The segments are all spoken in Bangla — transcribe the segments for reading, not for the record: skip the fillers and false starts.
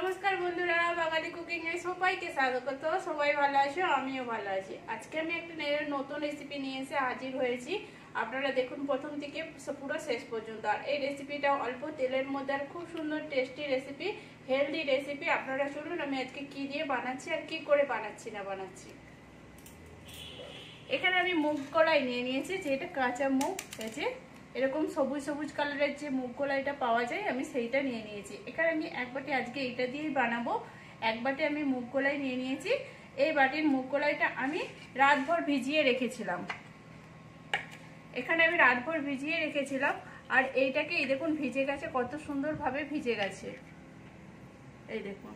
নমস্কার বন্ধুরা, বাঙালি কুকিং এ সবাইকে স্বাগত। সবাই ভালো আছো, আমিও ভালো আছি। আজকে আমি একটা নতুন রেসিপি নিয়ে এসে হাজির হয়েছি। আপনারা দেখুন প্রথম থেকে পুরো শেষ পর্যন্ত। আর এই রেসিপিটা অল্প তেলের মধ্যে আর খুব সুন্দর টেস্টি রেসিপি, হেলদি রেসিপি। আপনারা শুনুন আমি আজকে কি দিয়ে বানাচ্ছি আর কি করে বানাচ্ছি। এখানে আমি মুগ কলাই নিয়ে নিয়েছি, যেটা কাঁচা মুগ আছে, এরকম সবুজ সবুজ কালারের যে মুগ কলাইটা পাওয়া যায়, আমি সেইটা নিয়ে নিয়েছি। এখানে আমি এক বাটি আজকে এইটা দিয়েই বানাবো। এক বাটি আমি মুগ কলাই নিয়ে নিয়েছি। এই বাটির মুগ কলাইটা আমি রাতভর ভিজিয়ে রেখেছিলাম। এখানে আমি রাতভর ভিজিয়ে রেখেছিলাম। আর এইটাকে এই দেখুন ভিজে গেছে, কত সুন্দরভাবে ভিজে গেছে, এই দেখুন।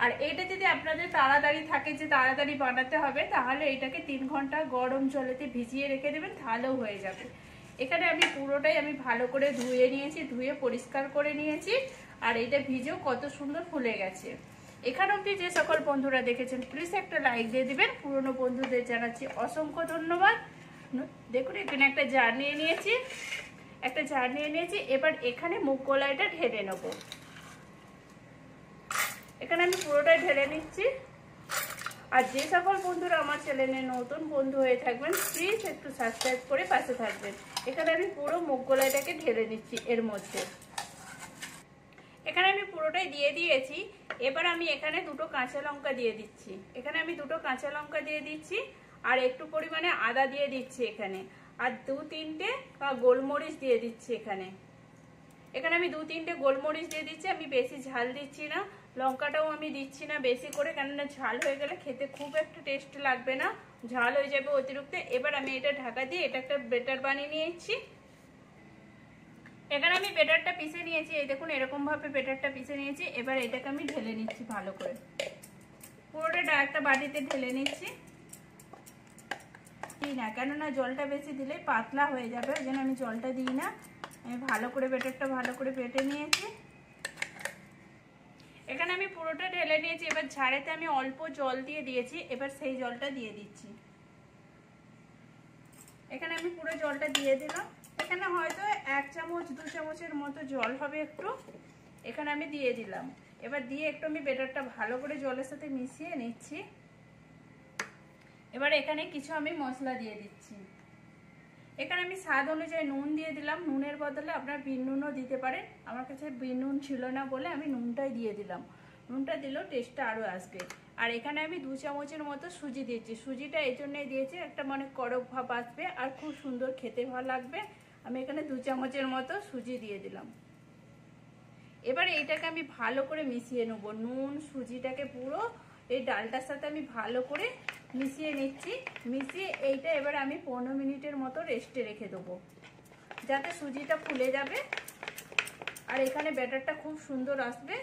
আর এইটা যদি আপনাদের তাড়াতাড়ি থাকে যে তাড়াতাড়ি বানাতে হবে, তাহলে এইটাকে 3 ঘন্টা গরম জলেতে ভিজিয়ে রেখে দেবেন, তাহলেও হয়ে যাবে। এখানে আমি পুরোটাই আমি ভালো করে ধুয়ে নিয়েছি, ধুয়ে পরিষ্কার করে নিয়েছি। আর এইটা ভিজেও কত সুন্দর ফুলে গেছে। এখানে অবধি যে সকল বন্ধুরা দেখেছেন প্লিজ একটা লাইক দিয়ে দিবেন। পুরনো বন্ধুদের জানাচ্ছি অসংখ্য ধন্যবাদ। দেখুন এখানে একটা জার নিয়ে নিয়েছি, এবার এখানে মুগ কলাইটা ঢেলে নেবো। এখানে আমি পুরোটাই ঢেলে নিচ্ছি। আর যে সকল বন্ধুরা আমার চ্যানেলে নতুন বন্ধু হয়ে থাকবেন প্লিজ একটু সাবস্ক্রাইব করে পাশে থাকবেন। এখানে আমি পুরো মুগ কলাইটাকে ঢেলে নিচ্ছি এর মধ্যে। এখানে আমি পুরোটাই দিয়ে দিয়েছি। এবার আমি এখানে দুটো কাঁচা লঙ্কা দিয়ে দিচ্ছি। আর একটু পরিমাণে আদা দিয়ে দিচ্ছি এখানে। আর 2-3টে গোলমরিচ দিয়ে দিচ্ছি এখানে। আমি 2-3টে গোলমরিচ দিয়ে দিচ্ছি। আমি বেশি ঝাল দিচ্ছি না, লঙ্কাটাও আমি দিচ্ছি না বেশি করে, কেননা ঝাল হয়ে গেলে খেতে খুব একটা টেস্ট লাগবে না, ঝাল হয়ে যাবে অতিরিক্ত। এবার আমি এটা ঢাকা দিয়ে এটা একটা বেটার বানিয়ে নিয়েছি। এখানে আমি বেটারটা পিষে নিয়েছি, এই দেখুন এরকম ভাবে বেটারটা পিষে নিয়েছি। এবার এটাকে আমি ঢেলে নিচ্ছি ভালো করে, পুরোটা একটা বাটিতে ঢেলে নিচ্ছি। দিই না, কেননা জলটা বেশি দিলে পাতলা হয়ে যাবে, ওই জন্য আমি জলটা দিই না। আমি ভালো করে বেটারটা ভালো করে বেটে নিয়েছি। এখানে আমি পুরোটা ঢেলে নিয়েছি। এবার ঝাড়েতে আমি অল্প জল দিয়ে দিয়েছি, এবার সেই জলটা দিয়ে দিচ্ছি। এখানে আমি পুরো জলটা দিয়ে দিলাম। এখানে হয়তো 1 চামচ 2 চামচের মতো জল হবে একটু, এখানে আমি দিয়ে দিলাম। এবার দিয়ে একটু আমি বেটারটা ভালো করে জলের সাথে মিশিয়ে নিচ্ছি। এবার এখানে কিছু আমি মশলা দিয়ে দিচ্ছি। এখানে আমি স্বাদ অনুযায়ী নুন দিয়ে দিলাম, নুনের বদলে আপনার বিন নুনও দিতে পারেন। আমার কাছে বিন নুন ছিল না বলে আমি নুনটাই দিয়ে দিলাম, নুনটা দিলেও টেস্টটা আরও আসবে। আর এখানে আমি 2 চামচের মতো সুজি দিয়েছি। সুজিটা এই জন্যই দিয়েছি, একটা মানে কড়ক ভাব আসবে আর খুব সুন্দর খেতে ভালো লাগবে। আমি এখানে 2 চামচের মতো সুজি দিয়ে দিলাম। এবারে এইটাকে আমি ভালো করে মিশিয়ে নেবো, নুন সুজিটাকে পুরো এই ডালটার সাথে আমি ভালো করে মিশিয়ে নিচ্ছি। মিশিয়ে এইটা এবার আমি 15 মিনিটের মতো রেস্টে রেখে দেবো, যাতে সুজিটা ফুলে যাবে আর এখানে ব্যাটারটা খুব সুন্দর আসবে।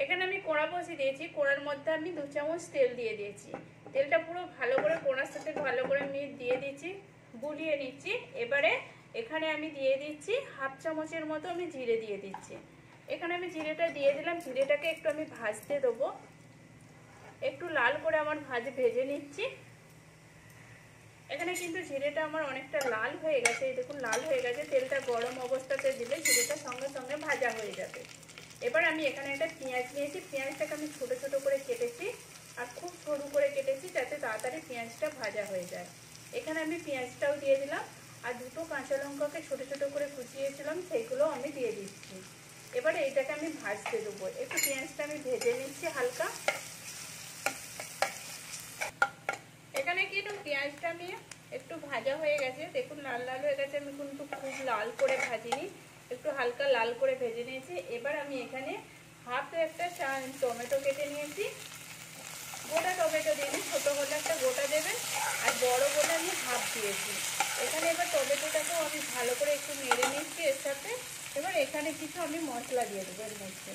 এখানে আমি কড়া বসিয়ে দিয়েছি, কড়ার মধ্যে আমি 2 চামচ তেল দিয়ে দিয়েছি। তেলটা পুরো ভালো করে কড়ার সাথে ভালো করে আমি দিয়ে দিচ্ছি, গুলিয়ে নিচ্ছি। এবারে এখানে আমি দিয়ে দিচ্ছি 1/2 চামচের মতো আমি জিরে দিয়ে দিচ্ছি। এখানে আমি জিরেটা দিয়ে দিলাম। জিরেটাকে একটু আমি ভাজতে দেবো, একটু লাল করে আমার ভেজে নিচ্ছি। এখানে কিন্তু জিরেটা আমার অনেকটা লাল হয়ে গেছে, এই দেখুন লাল হয়ে গেছে। তেলটা গরম অবস্থাতে দিলে জিরেটা সঙ্গে সঙ্গে ভাজা হয়ে যাবে। এবার আমি এখানে একটা পেঁয়াজ নিয়েছি, পেঁয়াজটাকে আমি ছোট ছোট করে কেটেছি আর খুব সরু করে কেটেছি, যাতে তাড়াতাড়ি পেঁয়াজটা ভাজা হয়ে যায়। এখানে আমি পেঁয়াজটাও দিয়ে দিলাম। আর 2টো কাঁচা লঙ্কাকে ছোট ছোট করে কুচিয়েছিলাম, সেইগুলো আমি দিয়ে দিচ্ছি। এবারে এইটাকে আমি ভাজতে দেবো, একটু পেঁয়াজটা আমি ভেজে নিচ্ছি হালকা। এখানে কিন্তু পেঁয়াজটা আমি একটু ভাজা হয়ে গেছে, দেখুন লাল লাল হয়ে গেছে। আমি কিন্তু খুব লাল করে ভাজিনি, একটু হালকা লাল করে ভেজে নিয়েছি। এবার আমি এখানে একটা টমেটো কেটে নিয়েছি, গোটা টমেটো দিইনি, ছোটো হলে একটা গোটা দেবেন, আর বড় বলে আমি হাফ দিয়েছি। এখানে এবার টমেটোটাকেও আমি ভালো করে একটু নেড়ে নিচ্ছি এর সাথে। এবার এখানে কিছু আমি মশলা দিয়ে দেবো এর মধ্যে।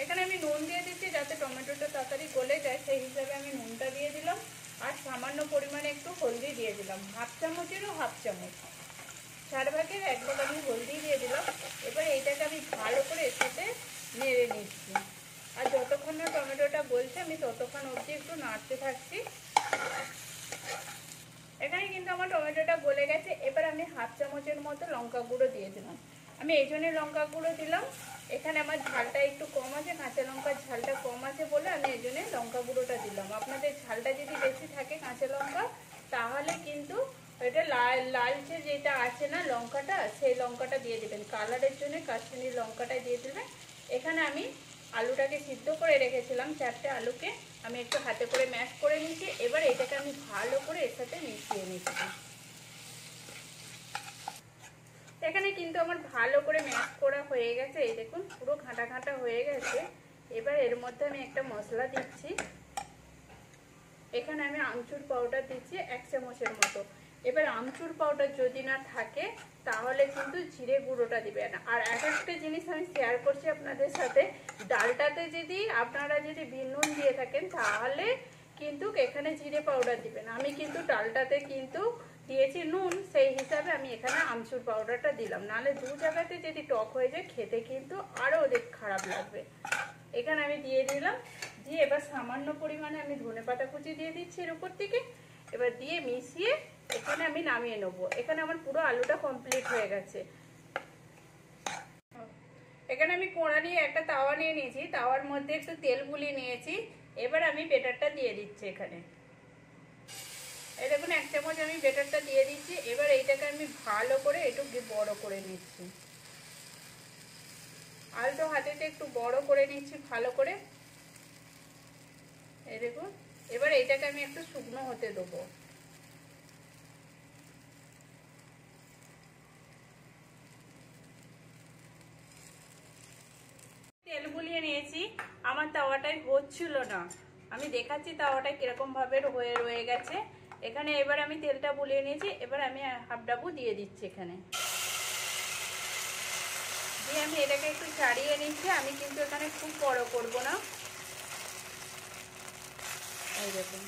এখানে আমি নুন দিয়ে দিচ্ছি, যাতে টমেটোটা তাড়াতাড়ি গলে যায়, সেই হিসাবে আমি নুনটা দিয়ে দিলাম। আর সামান্য পরিমাণে একটু হলদি দিয়ে দিলাম, 1/2 চামচেরও 1/2 চামচ, 4 ভাগের 1 ভাগ আমি হলদি দিয়ে দিলাম। এবার এইটাকে আমি ভালো করে এর সাথে নেড়ে নিচ্ছি। আর যতক্ষণ না টমেটোটা গলছে আমি ততক্ষণ অবধি একটু নাড়তে থাকছি। এখানে কিন্তু আমার টমেটোটা গলে গেছে। এবার আমি হাফ চামচের মতো লঙ্কা গুঁড়ো দিয়ে দিলাম। আমি এই জন্যই লঙ্কা গুঁড়ো দিলাম, এখানে আমার ঝালটা একটু কম আছে, কাঁচা লঙ্কার ঝালটা কম আছে বলে আমি এই জন্যই লঙ্কা গুঁড়োটা দিলাম। আপনাদের ঝালটা যদি বেশি থাকে কাঁচা লঙ্কা, তাহলে কিন্তু এটা লালচে যেটা আছে না লঙ্কাটা, সেই লঙ্কাটা দিয়ে দেবেন। কালারের জন্য কাশ্মীরি লঙ্কাটা দিয়ে দেবেন। এখানে আমি আলুটাকে সিদ্ধ করে রেখেছিলাম, 4টে আলুকে আমি একটু হাতে করে ম্যাশ করে নিয়েছি। এবার এটাকে আমি ভালো করে এর সাথে মিশিয়ে নিচ্ছি। এখানে কিন্তু আমার ভালো করে ম্যাশ করা হয়ে গেছে, এই দেখুন পুরো ঘাঁটা ঘাঁটা হয়ে গেছে। এবার এর মধ্যে আমি একটা মশলা দিচ্ছি। এখানে আমি আমচুর পাউডার দিচ্ছি 1 চামচের মতো। এবার আমচুর পাউডার যদি না থাকে তাহলে কিন্তু জিরে গুঁড়োটা দিবেন। আর একটা জিনিস আমি শেয়ার করছি আপনাদের সাথে, ডালটাতে যদি আপনারা যদি নুন দিয়ে থাকেন তাহলে কিন্তু এখানে জিরে পাউডার দিবেন। আমি কিন্তু ডালটাতে কিন্তু দিয়েছি নুন, সেই হিসাবে আমি এখানে আমচুর পাউডারটা দিলাম। নাহলে দু জায়গাতে যদি টক হয়ে যায় খেতে কিন্তু আরও অনেক খারাপ লাগবে। এখানে আমি দিয়ে দিলাম, দিয়ে এবার সামান্য পরিমাণে আমি ধনেপাতা কুচি দিয়ে দিচ্ছি এর উপর থেকে। এবার দিয়ে মিশিয়ে এখানে আমি নামিয়ে নেবো। এখানে আমার পুরো আলুটা কমপ্লিট হয়ে গেছে। এখানে আমি কোড়া নিয়ে একটা তাওয়া নিয়ে নিয়েছি, তাওয়ার মধ্যে একটু তেল গুলিয়ে নিয়েছি। এবার আমি বেটারটা দিয়ে দিচ্ছি এখানে। এই দেখুন 1 চামচ আমি বেটারটা দিয়ে দিচ্ছি। এবার এইটাকে আমি ভালো করে একটু বড় করে নিচ্ছি, আলতো হাতেতে একটু বড় করে নিচ্ছি ভালো করে। এই দেখুন এবার এইটাকে আমি একটু শুকনো হতে দেবো। তেল গুলিয়ে নিয়েছি, আমার তাওয়াটাই হচ্ছিল না, আমি দেখাচ্ছি তাওয়াটা কিরকম ভাবে হয়ে রয়ে গেছে। এখানে এবার আমি তেলটা বুলিয়ে নিয়েছি। এবার আমি হাফ ডাবু দিয়ে দিচ্ছি এখানে, দিয়ে আমি এটাকে একটু ছাড়িয়ে নিচ্ছি। আমি কিন্তু এখানে খুব বড় করব না। এই দেখুন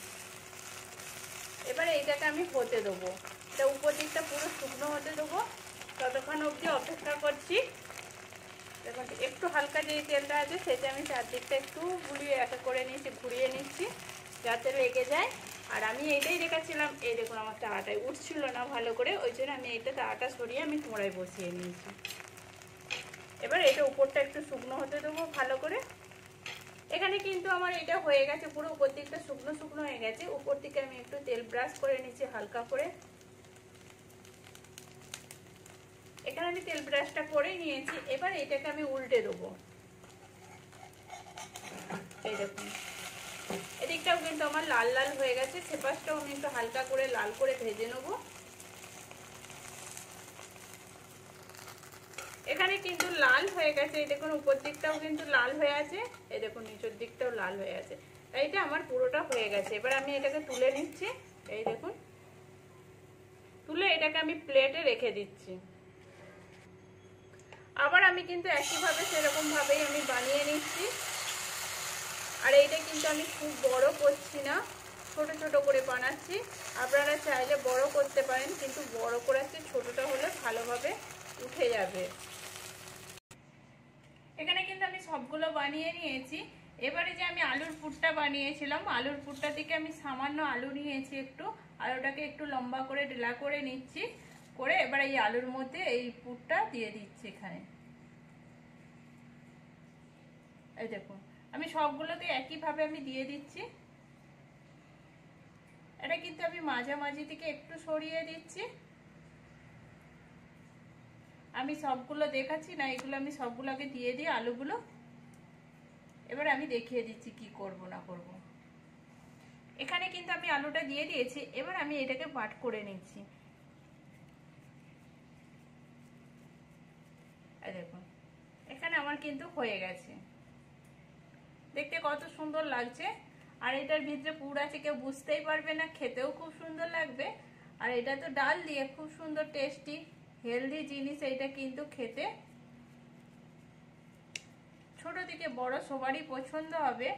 এবার এইটাকে আমি হতে দেবো, এটা উপর দিকটা পুরো শুকনো হতে দেবো। ততক্ষণ অবধি অপেক্ষা করছি। দেখুন একটু হালকা যে তেলটা আছে সেটা আমি চারদিকটা একটু ঘুরিয়ে করে নিচ্ছি, ঘুরিয়ে নিচ্ছি যাতে লেগে যায়। আর আমি এইটাই দেখাচ্ছিলাম, এই দেখুন আমার তাওয়াটাই উঠছিল না ভালো করে, ওই জন্য আমি এইটা তাওয়াটা সরিয়ে আমি কোড়ায় বসিয়ে নিয়েছি। এবার এটা উপরটা একটু শুকনো হতে দেবো ভালো করে। এখানে কিন্তু আমার এটা হয়ে গেছে, পুরো উপর দিকটা শুকনো শুকনো হয়ে গেছে। উপর দিকে আমি একটু তেল ব্রাশ করে নিচ্ছি হালকা করে। এখানে আমি তেল ব্রাশটা করে নিয়েছি। এবার এটাকে আমি উল্টে দেবো। এই দেখুন এদিকটাও কিন্তু আমার লাল লাল হয়ে গেছে, সেপাশটাও আমি একটু হালকা করে লাল করে ভেজে নেবো। এখানে কিন্তু লাল হয়ে গেছে, এই দেখুন উপর দিকটাও কিন্তু লাল হয়ে আছে, এই দেখুন নিচের দিকটাও লাল হয়ে আছে। এইটা আমার পুরোটা হয়ে গেছে। এবার আমি এটাকে তুলে নিচ্ছি। এই দেখুন তুলে এটাকে আমি প্লেটে রেখে দিচ্ছি। আবার আমি কিন্তু একইভাবে সেরকম ভাবেই আমি বানিয়ে নিচ্ছি। আর এইটা কিন্তু আমি খুব বড় করছি না, ছোট ছোট করে বানাচ্ছি। আপনারা চাইলে বড় করতে পারেন, কিন্তু বড় করাচ্ছি ছোটটা হলে ভালোভাবে উঠে যাবে। এখানে কিন্তু আমি সবগুলো বানিয়ে নিয়েছি। এবারে যে আমি আলুর পুরটা বানিয়েছিলাম, আলুর পুরটা থেকে আমি সামান্য আলু নিয়েছি, একটু আলুটাকে একটু লম্বা করে ডেলা করে নিচ্ছি, করে এবার এই আলুর মধ্যে এই পুরটা দিয়ে দিচ্ছি এখানে। এই দেখুন আমি সবগুলোতে একইভাবে আমি দিয়ে দিচ্ছি। এটা কিন্তু আমি মাঝামাঝি থেকে একটু সরিয়ে দিচ্ছি। আমি সবগুলো দেখাচ্ছি না, এগুলো আমি সবগুলোকে দিয়ে দিই আলুগুলো। এবার আমি দেখিয়ে দিচ্ছি কি করব না করব। এখানে কিন্তু আমি আলুটা দিয়ে দিয়েছি। এবার আমি এটাকে বাট করে নিচ্ছি। এই দেখুন এখানে আমার কিন্তু হয়ে গেছে, দেখতে কত সুন্দর লাগছে। আর এটার ভিতরে পুর আছে, কেউ বুঝতেই পারবে না, খেতেও খুব সুন্দর লাগবে। আর এটা তো ডাল দিয়ে খুব সুন্দর টেস্টি হেলদি জিনিস, এটা কিন্তু খেতে ছোট থেকে বড় সবারই পছন্দ হবে।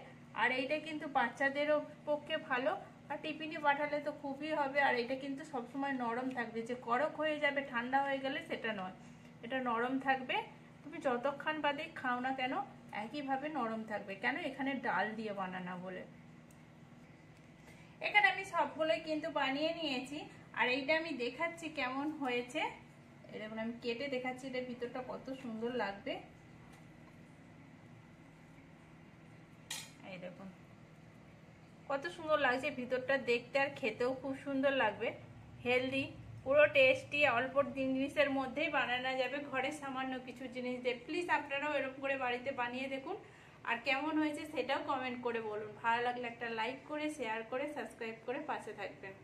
আর এইটা কিন্তু বাচ্চাদেরও পক্ষে ভালো, আর টিফিনে পাঠালে তো খুবই হবে। আর এটা কিন্তু সবসময় নরম থাকবে, যে কড়ক হয়ে যাবে ঠান্ডা হয়ে গেলে সেটা নয়, এটা নরম থাকবে। তুমি যতক্ষণ বাদে খাও না কেন একইভাবে নরম থাকবে, কেন এখানে ডাল দিয়ে বানানো বলে। এখানে আমি সবগুলোই কিন্তু বানিয়ে নিয়েছি। আর এইটা আমি দেখাচ্ছি কেমন হয়েছে, এরকম আমি কেটে দেখাচ্ছি এটার ভিতরটা কত সুন্দর লাগবে। এই দেখুন কত সুন্দর লাগছে ভিতরটা দেখতে, আর খেতেও খুব সুন্দর লাগবে, হেলদি, পুরো টেস্টি, অল্প জিনিসের মধ্যেই বানানো যাবে, ঘরে সামান্য কিছু জিনিস দিয়ে। প্লিজ আপনারাও এরকম করে বাড়িতে বানিয়ে দেখুন, আর কেমন হয়েছে সেটাও কমেন্ট করে বলুন। ভালো লাগলে একটা লাইক করে, শেয়ার করে, সাবস্ক্রাইব করে পাশে থাকবেন।